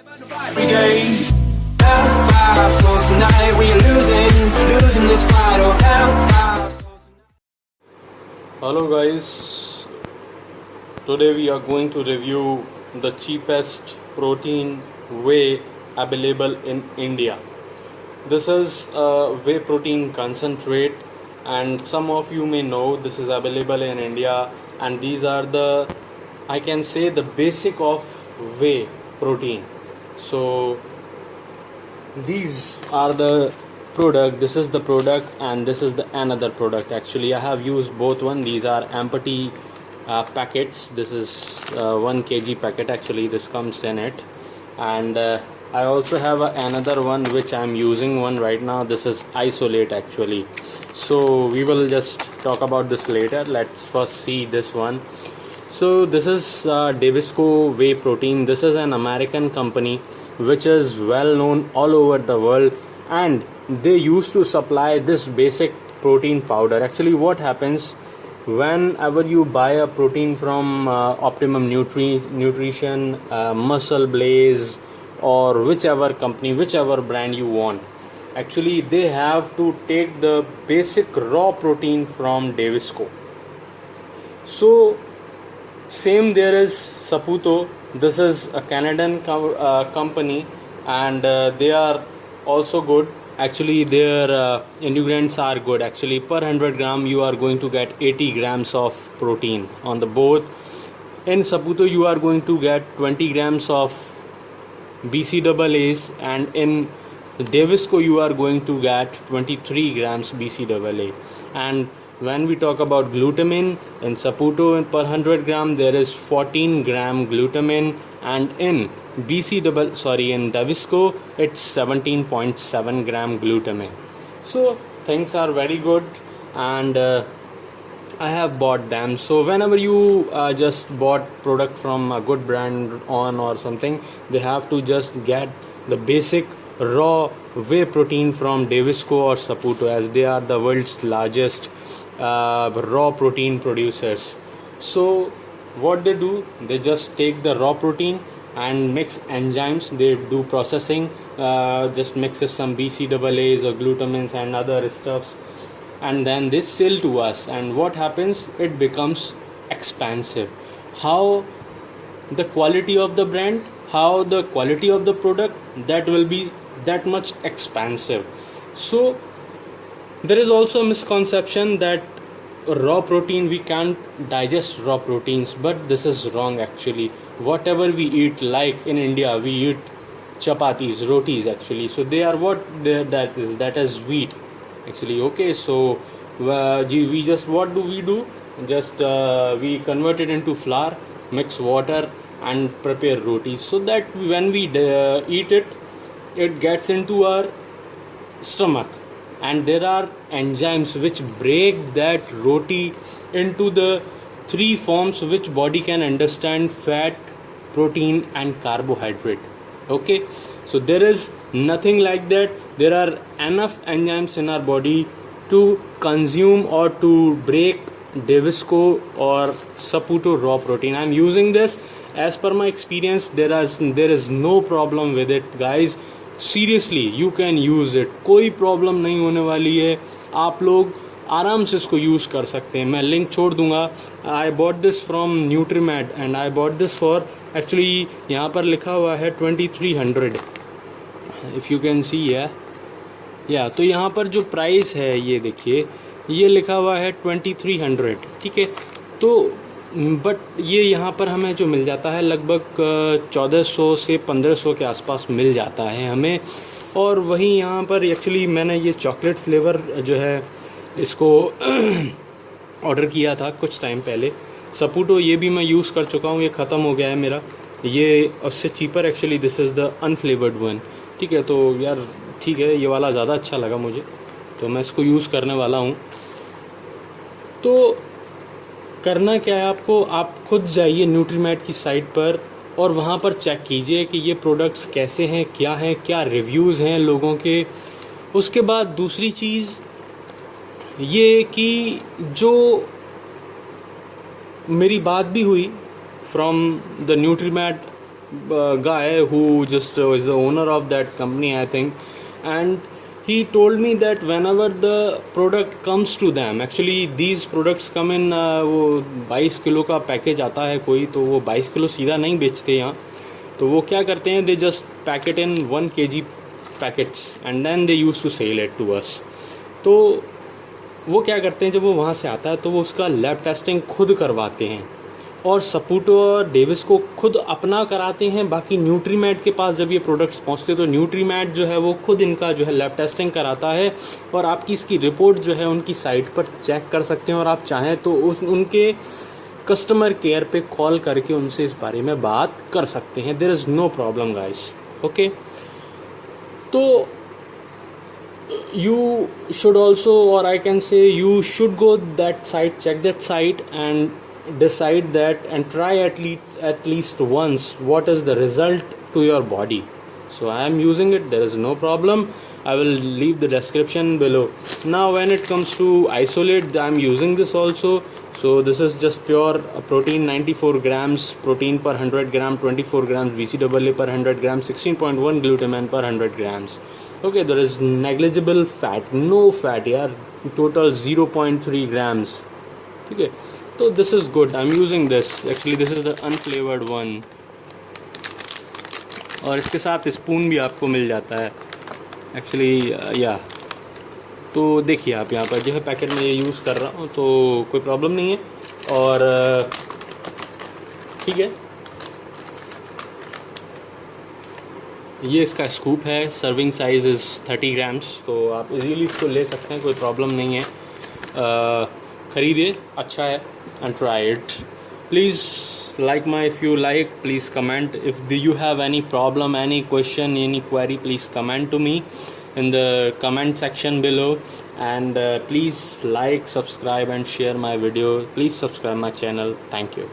every day. Help our souls tonight. We are losing this fight. Oh, help our souls tonight. Hello guys, today we are going to review the cheapest protein whey available in India. This is a whey protein concentrate, and some of you may know this is available in India, and these are the, I can say, the basic of whey protein. So these are the product, this is the product, and this is the another product. Actually I have used both. One, these are empty packets. This is 1 kg packet. Actually this comes in it, and I also have another one which I am using one right now. This is isolate actually, so we will just talk about this later. Let's first see this one. So this is Davisco whey protein. This is an American company which is well known all over the world, and they used to supply this basic protein powder. Actually what happens, whenever you buy a protein from Optimum Nutrition, Muscle Blaze, or whichever company, whichever brand you want, actually they have to take the basic raw protein from Davisco. So same there is Saputo. This is a Canadian company, and they are also good. Actually their ingredients are good. Actually per 100 gram you are going to get 80 grams of protein on the both. In Saputo you are going to get 20 grams of BCAAs, and in Davisco you are going to get 23 grams BCAA. And when we talk about glutamine, in Saputo per 100 gram there is 14 gram glutamine, and in in Davisco it's 17.7 gram glutamine. So things are very good, and I have bought them. So whenever you just bought product from a good brand on or something, they have to just get the basic raw whey protein from Davisco or Saputo, as they are the world's largest raw protein producers. So what they do, they just take the raw protein and mix enzymes. They do processing, just mixes some BCAAs or glutamines and other stuffs, and then they sell to us. And what happens, it becomes expensive. How the quality of the brand, how the quality of the product, that will be that much expensive. So there is also a misconception that raw protein, we can't digest raw proteins, but this is wrong. Actually whatever we eat, like in India we eat chapatis, rotis actually, so they are that is wheat actually. Okay, so we just, what do? Just we convert it into flour, mix water and prepare rotis, so that when we eat it, it gets into our stomach, and there are enzymes which break that roti into the three forms which body can understand: fat, protein and carbohydrate. Okay, so there is nothing like that. There are enough enzymes in our body to consume or to break Davisco or Saputo raw protein. I am using this. As per my experience, there is no problem with it, guys. Seriously you can use it, कोई problem नहीं होने वाली है. आप लोग आराम से इसको यूज़ कर सकते हैं. मैं लिंक छोड़ दूंगा. I bought this from Nutrimed and I bought this for, actually यहाँ पर लिखा हुआ है 2300, इफ़ यू कैन सी या तो यहाँ पर जो प्राइस है ये देखिए, ये लिखा हुआ है 2300. ठीक है, तो बट ये यहाँ पर हमें जो मिल जाता है लगभग 1400 से 1500 के आसपास मिल जाता है हमें. और वहीं यहाँ पर एक्चुअली मैंने ये चॉकलेट फ्लेवर जो है इसको ऑर्डर किया था कुछ टाइम पहले. सपूटो ये भी मैं यूज़ कर चुका हूँ, ये ख़त्म हो गया है मेरा. ये उससे cheaper actually, this is the unflavoured one. ठीक है, तो यार ठीक है, ये वाला ज़्यादा अच्छा लगा मुझे, तो मैं इसको यूज़ करने वाला हूँ. तो करना क्या है आपको, आप खुद जाइए न्यूट्रीमेड की साइट पर और वहाँ पर चेक कीजिए कि ये प्रोडक्ट्स कैसे हैं, क्या रिव्यूज़ हैं लोगों के. उसके बाद दूसरी चीज़ ये कि जो मेरी बात भी हुई from the Nutrimed guy who just is the owner of that company, I think, and he told me that whenever the product comes to them, actually these products come in वो 22 किलो का package आता है कोई, तो वो 22 kilo सीधा नहीं बेचते यहाँ, तो वो क्या करते हैं, they just packet in 1 kg packets and then they use to sell it to us. तो वो क्या करते हैं, जब वो वहाँ से आता है तो वो उसका लैब टेस्टिंग खुद करवाते हैं और सपूटो और डेविस को खुद अपना कराते हैं. बाकी न्यूट्रीमेट के पास जब ये प्रोडक्ट्स पहुँचते हैं तो न्यूट्रीमेट जो है वो खुद इनका जो है लैब टेस्टिंग कराता है और आपकी इसकी रिपोर्ट जो है उनकी साइट पर चेक कर सकते हैं और आप चाहें तो उनके कस्टमर केयर पे कॉल करके उनसे इस बारे में बात कर सकते हैं. There is no problem guys. Okay, तो you should also, or I can say you should go that site, check that site and decide that and try at least once what is the result to your body. So I am using it, there is no problem. I will leave the description below. Now when it comes to isolate, I am using this also. So this is just pure protein, 94 grams protein per 100 gram, 24 grams BCAA per 100 grams, 16.1 glutamine per 100 grams. Okay, there is negligible fat, no fat यार, total 0.3 grams. ठीक है, तो this is good. I'm using this. Actually this is the unflavored one. और इसके साथ spoon भी आपको मिल जाता है एक्चुअली या. तो देखिए आप यहाँ पर जो है पैकेट में ये यूज़ कर रहा हूँ, तो कोई प्रॉब्लम नहीं है. और ठीक है, ये इसका स्कूप है. सर्विंग साइज़ इज़ 30 ग्राम्स, तो आप इजीली इसको ले सकते हैं, कोई प्रॉब्लम नहीं है. ख़रीदिए, अच्छा है, and try it. Please like my, if you like, please comment. If you have any problem, any question, any query, please comment to me in the comment section below. And please like, subscribe and share my video. Please subscribe my channel. Thank you.